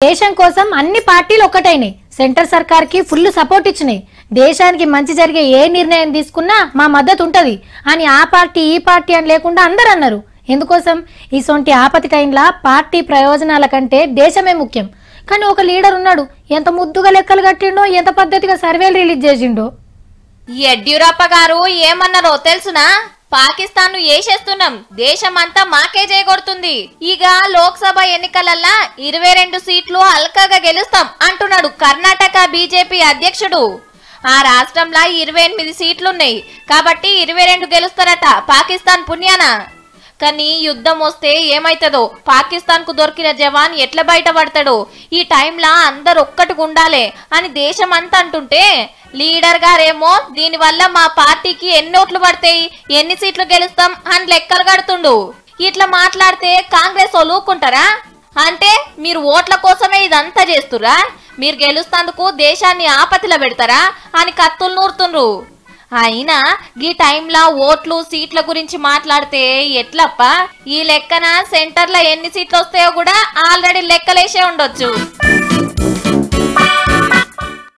దేశం కోసం అన్ని పార్టీలు ఒక్కటైనాయి. సెంటర్ సర్కార్ కి ఫుల్ సపోర్ట్ ఇచ్చినాయి. దేశానికి మంచి జరిగే ఏ నిర్ణయం తీసుకున్నా మా మద్దతు ఉంటది అని ఆ పార్టీ ఈ పార్టీ అని లేకుండా అందరూ అన్నారు. ఎందుకోసం? ఇసొంటి ఆపతి టైంలా పార్టీ ప్రయోజనాల కంటే దేశమే ముఖ్యం. కానీ ఒక లీడర్ ఉన్నాడు, ఎంత ముద్దుగా లెక్కలు కట్టిండో, ఎంత పద్ధతిగా సర్వేలు రిలీజ్ చేసిండో. యడ్యూరప్ప గారు ఏమన్నారో తెలుసునా? పాకిస్తాన్ ను ఏసేస్తున్నాం, దేశమంతా మాకే చేయగొడుతుంది, ఇక లోక్సభ ఎన్నికలల్లా 22 సీట్లు అల్కగా గెలుస్తాం అంటున్నాడు కర్ణాటక బీజేపీ అధ్యక్షుడు. ఆ రాష్ట్రంలో 28 సీట్లున్నాయి కాబట్టి 22 గెలుస్తారట పాకిస్తాన్ పుణ్యాన. కానీ యుద్ధం వస్తే ఏమైతుందో, పాకిస్తాన్ కు దొరికిన జవాన్ ఎట్లా బయటపడతాడో, ఈ టైంలా అందరు ఒక్కటిగా ఉండాలి అని దేశం అంతా అంటుంటే లీడర్ గారేమో దీనివల్ల మా పార్టీకి ఎన్ని ఓట్లు పడతాయి, ఎన్ని సీట్లు గెలుస్తాం అని లెక్కలు కడుతుండు. ఇట్లా మాట్లాడితే కాంగ్రెస్ వాళ్ళు ఊరుకుంటారా? అంటే మీరు ఓట్ల కోసమే ఇదంతా చేస్తురా? మీరు గెలుస్తందుకు దేశాన్ని ఆపతిలో పెడతారా అని కత్తులు నూరుతుండ్రు. అయినా ఈ టైంలో ఓట్లు సీట్ల గురించి మాట్లాడితే ఎట్లప్ప? ఈ లెక్కన సెంటర్లో ఎన్ని సీట్లు వస్తాయో కూడా ఆల్రెడీ లెక్కలేసే ఉండొచ్చు.